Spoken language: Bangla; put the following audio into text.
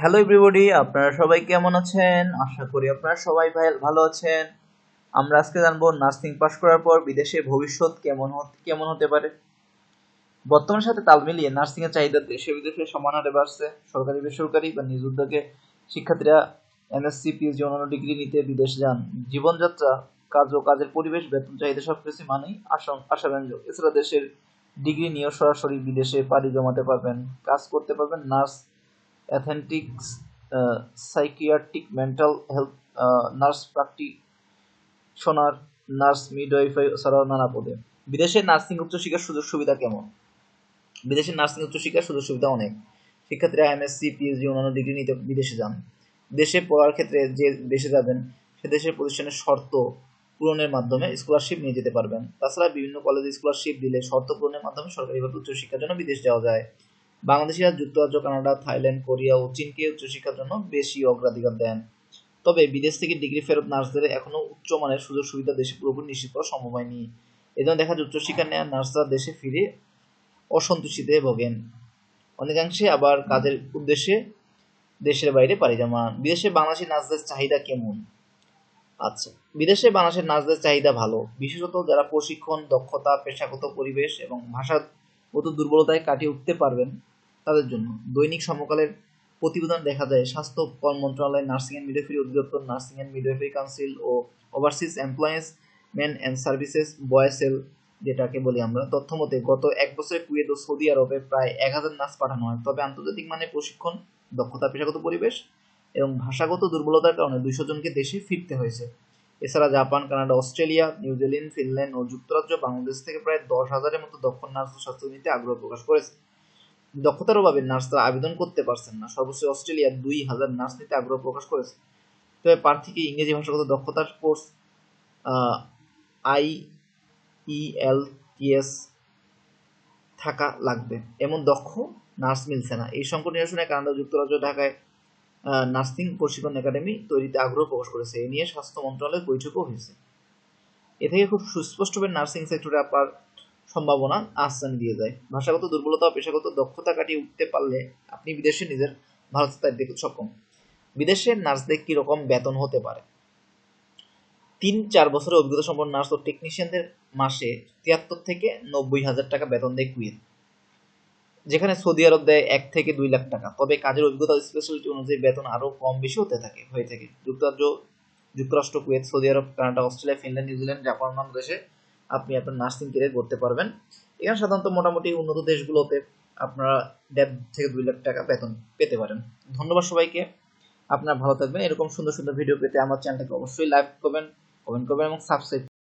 হ্যালো এভরিবডি, আপনারা সবাই কেমন আছেন? আশা করি আপনারা সবাই ভালো আছেন। আমরা আজকে জানবো নার্সিং পাশ করার পর বিদেশে ভবিষ্যৎ কেমন হতে পারে। বর্তমানের সাথে তাল মিলিয়ে নার্সিং এর চাহিদা দেশে বিদেশে সমান হারে বাড়ছে। সরকারি, বেসরকারি বা নিজ উদ্যোগে শিক্ষার্থীরা এমএসসি, পিএইচডি, অন্যান্য ডিগ্রি নিতে বিদেশ যান। জীবনযাত্রা, কাজ ও কাজের পরিবেশ, বেতন চাহিদা সবকিছু মানেই আশাব্যঞ্জক। এছাড়া দেশের ডিগ্রি নিয়েও সরাসরি বিদেশে পাড়ি জমাতে পারবেন, কাজ করতে পারবেন নার্স, অ্যাথেন্টিক্স, psychiatric, mental health nurse practitioner, nurse midwifery ছাড়াও নানা পদে। বিদেশে নার্সিং উচ্চশিক্ষার সুযোগ সুবিধা কেমন? বিদেশের নার্সিং উচ্চশিক্ষার সুযোগ সুবিধা অনেক। শিক্ষার্থীরা এমএসসি, পিএইচডি, অন্যান্য ডিগ্রি নিতে বিদেশে যান। দেশে পড়ার ক্ষেত্রে যে দেশে যাবেন সে দেশের প্রতিষ্ঠানের শর্ত পূরণের মাধ্যমে স্কলারশিপ নিয়ে যেতে পারবেন। তাছাড়া বিভিন্ন কলেজে স্কলারশিপ দিলে শর্ত পূরণের মাধ্যমে সরকারিভাবে উচ্চশিক্ষার জন্য বিদেশ যাওয়া যায়। বাংলাদেশিরা যুক্তরাজ্য, কানাডা, থাইল্যান্ড, কোরিয়া ও চীনকে উচ্চশিক্ষার জন্য বেশি অগ্রাধিকার দেন। তবে বিদেশ থেকে ডিগ্রি ফেরত নার্সদের এখনও উচ্চমানের সুযোগ সুবিধা দেশে পুরোপুরি নিশ্চিত করা সম্ভব হয়নি। এজন্য দেখা যায় উচ্চশিক্ষা নেওয়া নার্সরা দেশে ফিরে অসন্তুষ্টিতে ভোগেন। অনেকাংশে আবার কাজের উদ্দেশ্যে দেশের বাইরে পাড়ি জমান। বিদেশে বাংলাদেশি নার্সদের চাহিদা কেমন? আচ্ছা, বিদেশে বাংলাদেশের নার্সদের চাহিদা ভালো, বিশেষত যারা প্রশিক্ষণ, দক্ষতা, পেশাগত পরিবেশ এবং ভাষাগত দুর্বলতায় কাটিয়ে উঠতে পারবেন তাদের জন্য। দৈনিক সমকালের প্রতিবেদন দেখা যায় স্বাস্থ্য মন্ত্রণালয়, নার্সিং অ্যান্ড মিডওয়াইফারি অধিদপ্তর, নার্সিং অ্যান্ড মিডওয়াইফারি কাউন্সিল ও overseas employment and services BOESL, যেটাকে বলি আমরা, তথ্য মতে গত এক বছরে কুয়েত ও সৌদি আরবে প্রায় 1000 নার্স পাঠানো হয়। তবে আন্তর্জাতিক মানের প্রশিক্ষণ, দক্ষতা, পেশাগত পরিবেশ এবং ভাষাগত দুর্বলতার কারণে 200 জনকে দেশে ফিরতে হয়েছে। এছাড়া Japan, Canada, Australia, New Zealand, Finland ও যুক্তরাজ্য বাংলাদেশ থেকে প্রায় 10,000-এর মতো দক্ষ নার্স ও স্বাস্থ্য নিতে আগ্রহ প্রকাশ করেছে। দক্ষতার অভাবে নার্সরা আবেদন করতে পারছেন না। সর্বোচ্চ অস্ট্রেলিয়া 2,000 নার্স নিতে আগ্রহ প্রকাশ করেছে। তবে প্রার্থীকে ইংরেজি ভাষাগত দক্ষতার কোর্স IELTS থাকা লাগবে। এমন দক্ষ নার্স মিলছে না। এই সংকট নিরসনে কানাডা, যুক্তরাজ্য, ঢাকায় নার্সিং প্রশিক্ষণ একাডেমি তৈরিতে আগ্রহ প্রকাশ করেছে। এ নিয়ে স্বাস্থ্য মন্ত্রণালয়ের বৈঠকও হয়েছে। এ থেকে খুব সুস্পষ্টভাবে নার্সিং সেক্টরে আপনার সম্ভাবনা আশ্বাস দিয়ে যায়। ভাষাগত দুর্বলতা ও পেশাগত দক্ষতা কাটিয়ে উঠতে পারলে আপনি বিদেশে নিজের ভালো স্থায়ী দেখতে সক্ষম। বিদেশের নার্সদের কীরকম বেতন হতে পারে? 3-4 বছরের অভিজ্ঞতা সম্পন্ন নার্স ও টেকনিশিয়ানদের মাসে 73 থেকে 90,000 টাকা বেতন দেয় কুয়েত, যেখানে সৌদি আরব দেয় 1 থেকে 2 লাখ টাকা। তবে কাজের অভিজ্ঞতা স্পেশালিটি অনুযায়ী বেতন আরও কম বেশি হয়ে থাকে। যুক্তরাষ্ট্র, কুয়েত, সৌদি আরব, Canada, Australia, Finland, New Zealand, Japan নাম দেশে আপনি আপনার নার্সিং ক্যারিয়ার করতে পারবেন। এখানে সাধারণত মোটামুটি উন্নত দেশগুলোতে আপনারা 1.5 থেকে 2 লাখ টাকা বেতন পেতে পারেন। ধন্যবাদ সবাইকে। আপনারা ভালো থাকবেন। এরকম সুন্দর সুন্দর ভিডিও পেতে আমার চ্যানেলটাকে অবশ্যই লাইক করবেন, কমেন্ট করবেন এবং সাবস্ক্রাইব